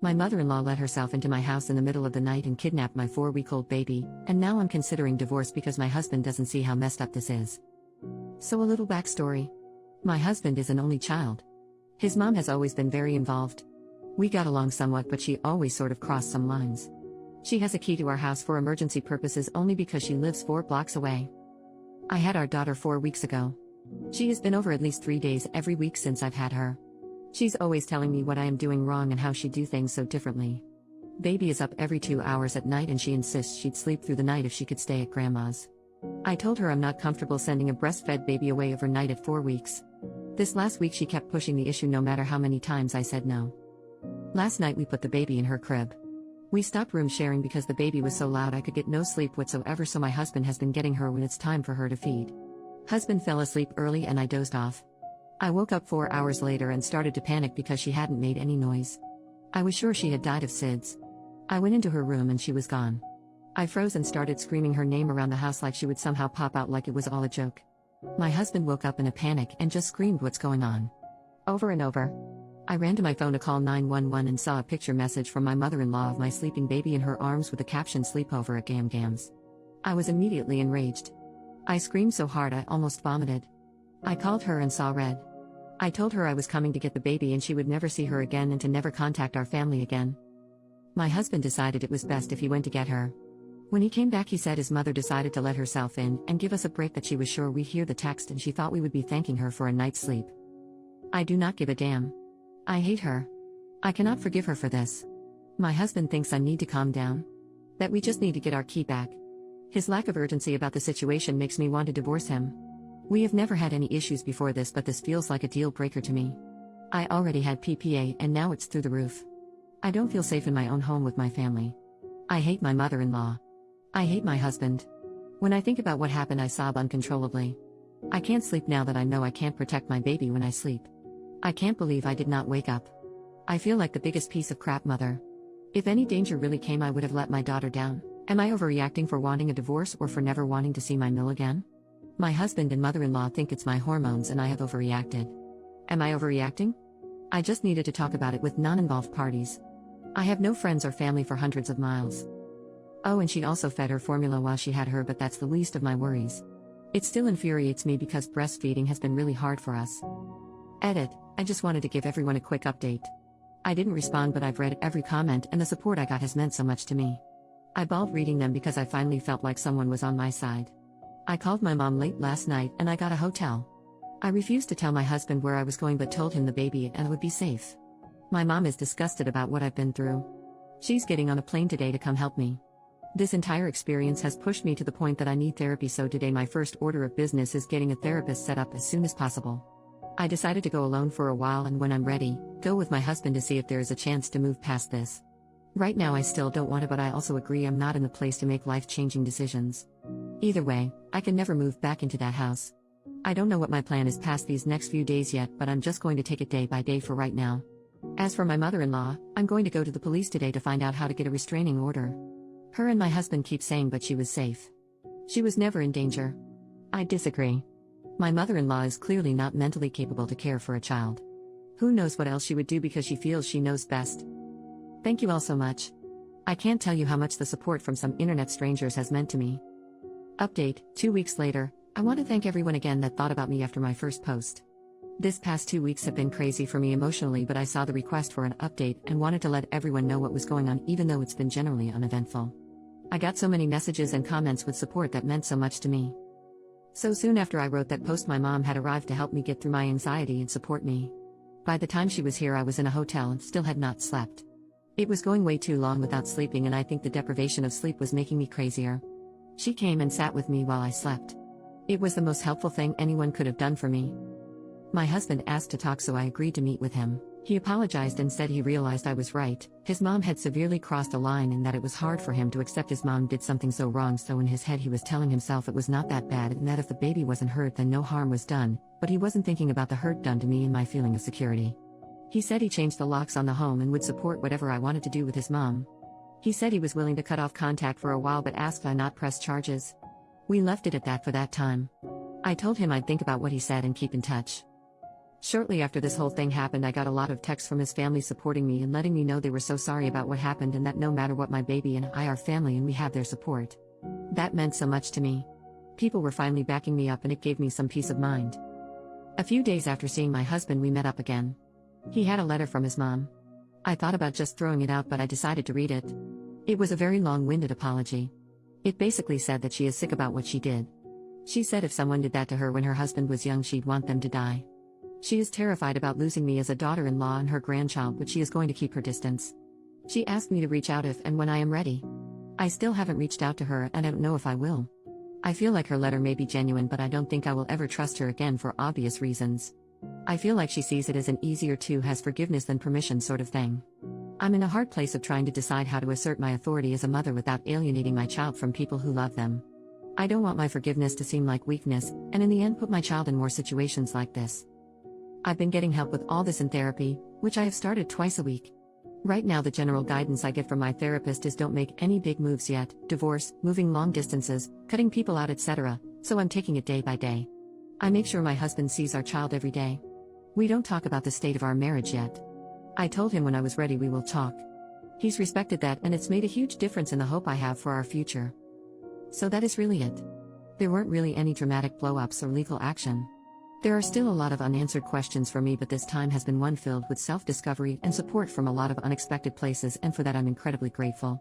My mother-in-law let herself into my house in the middle of the night and kidnapped my 4-week-old baby, and now I'm considering divorce because my husband doesn't see how messed up this is. So a little backstory. My husband is an only child. His mom has always been very involved. We got along somewhat, but she always sort of crossed some lines. She has a key to our house for emergency purposes only because she lives 4 blocks away. I had our daughter 4 weeks ago. She has been over at least 3 days every week since I've had her. She's always telling me what I am doing wrong and how she'd do things so differently. Baby is up every 2 hours at night and she insists she'd sleep through the night if she could stay at grandma's. I told her I'm not comfortable sending a breastfed baby away overnight at 4 weeks. This last week she kept pushing the issue no matter how many times I said no. Last night we put the baby in her crib. We stopped room sharing because the baby was so loud I could get no sleep whatsoever, so my husband has been getting her when it's time for her to feed. Husband fell asleep early and I dozed off. I woke up 4 hours later and started to panic because she hadn't made any noise. I was sure she had died of SIDS. I went into her room and she was gone. I froze and started screaming her name around the house like she would somehow pop out, like it was all a joke. My husband woke up in a panic and just screamed, "What's going on?" over and over. I ran to my phone to call 911 and saw a picture message from my mother-in-law of my sleeping baby in her arms with the caption "Sleepover at Gam Gams." I was immediately enraged. I screamed so hard I almost vomited. I called her and saw red. I told her I was coming to get the baby and she would never see her again and to never contact our family again. My husband decided it was best if he went to get her. When he came back he said his mother decided to let herself in and give us a break, that she was sure we'd hear the text and she thought we would be thanking her for a night's sleep. I do not give a damn. I hate her. I cannot forgive her for this. My husband thinks I need to calm down. That we just need to get our key back. His lack of urgency about the situation makes me want to divorce him. We have never had any issues before this, but this feels like a deal breaker to me. I already had PPA and now it's through the roof. I don't feel safe in my own home with my family. I hate my mother-in-law. I hate my husband. When I think about what happened I sob uncontrollably. I can't sleep now that I know I can't protect my baby when I sleep. I can't believe I did not wake up. I feel like the biggest piece of crap mother. If any danger really came I would have let my daughter down. Am I overreacting for wanting a divorce or for never wanting to see my Mill again? My husband and mother-in-law think it's my hormones and I have overreacted. Am I overreacting? I just needed to talk about it with non-involved parties. I have no friends or family for hundreds of miles. Oh, and she also fed her formula while she had her, but that's the least of my worries. It still infuriates me because breastfeeding has been really hard for us. Edit. I just wanted to give everyone a quick update. I didn't respond, but I've read every comment and the support I got has meant so much to me. I bawled reading them because I finally felt like someone was on my side. I called my mom late last night and I got a hotel. I refused to tell my husband where I was going but told him the baby and would be safe. My mom is disgusted about what I've been through. She's getting on a plane today to come help me. This entire experience has pushed me to the point that I need therapy, so today my first order of business is getting a therapist set up as soon as possible. I decided to go alone for a while and when I'm ready, go with my husband to see if there is a chance to move past this. Right now I still don't want to, but I also agree I'm not in the place to make life-changing decisions. Either way, I can never move back into that house. I don't know what my plan is past these next few days yet, but I'm just going to take it day by day for right now. As for my mother-in-law, I'm going to go to the police today to find out how to get a restraining order. Her and my husband keep saying but she was safe. She was never in danger. I disagree. My mother-in-law is clearly not mentally capable to care for a child. Who knows what else she would do because she feels she knows best. Thank you all so much. I can't tell you how much the support from some internet strangers has meant to me. Update, 2 weeks later, I want to thank everyone again that thought about me after my first post. This past 2 weeks have been crazy for me emotionally, but I saw the request for an update and wanted to let everyone know what was going on even though it's been generally uneventful. I got so many messages and comments with support that meant so much to me. So soon after I wrote that post my mom had arrived to help me get through my anxiety and support me. By the time she was here I was in a hotel and still had not slept. It was going way too long without sleeping and I think the deprivation of sleep was making me crazier. She came and sat with me while I slept. It was the most helpful thing anyone could have done for me. My husband asked to talk so I agreed to meet with him. He apologized and said he realized I was right. His mom had severely crossed a line and that it was hard for him to accept his mom did something so wrong, so in his head he was telling himself it was not that bad and that if the baby wasn't hurt then no harm was done, but he wasn't thinking about the hurt done to me and my feeling of security. He said he changed the locks on the home and would support whatever I wanted to do with his mom. He said he was willing to cut off contact for a while but asked I not press charges. We left it at that for that time. I told him I'd think about what he said and keep in touch. Shortly after this whole thing happened, I got a lot of texts from his family supporting me and letting me know they were so sorry about what happened and that no matter what, my baby and I are family and we have their support. That meant so much to me. People were finally backing me up and it gave me some peace of mind. A few days after seeing my husband, we met up again. He had a letter from his mom. I thought about just throwing it out, but I decided to read it. It was a very long-winded apology. It basically said that she is sick about what she did. She said if someone did that to her when her husband was young, she'd want them to die. She is terrified about losing me as a daughter-in-law and her grandchild, but she is going to keep her distance. She asked me to reach out if and when I am ready. I still haven't reached out to her and I don't know if I will. I feel like her letter may be genuine, but I don't think I will ever trust her again for obvious reasons. I feel like she sees it as an easier to has forgiveness than permission sort of thing. I'm in a hard place of trying to decide how to assert my authority as a mother without alienating my child from people who love them. I don't want my forgiveness to seem like weakness, and in the end put my child in more situations like this. I've been getting help with all this in therapy, which I have started twice a week. Right now the general guidance I get from my therapist is don't make any big moves yet, divorce, moving long distances, cutting people out, etc., so I'm taking it day by day. I make sure my husband sees our child every day. We don't talk about the state of our marriage yet. I told him when I was ready we will talk. He's respected that and it's made a huge difference in the hope I have for our future. So that is really it. There weren't really any dramatic blow-ups or legal action. There are still a lot of unanswered questions for me, but this time has been one filled with self-discovery and support from a lot of unexpected places, and for that I'm incredibly grateful.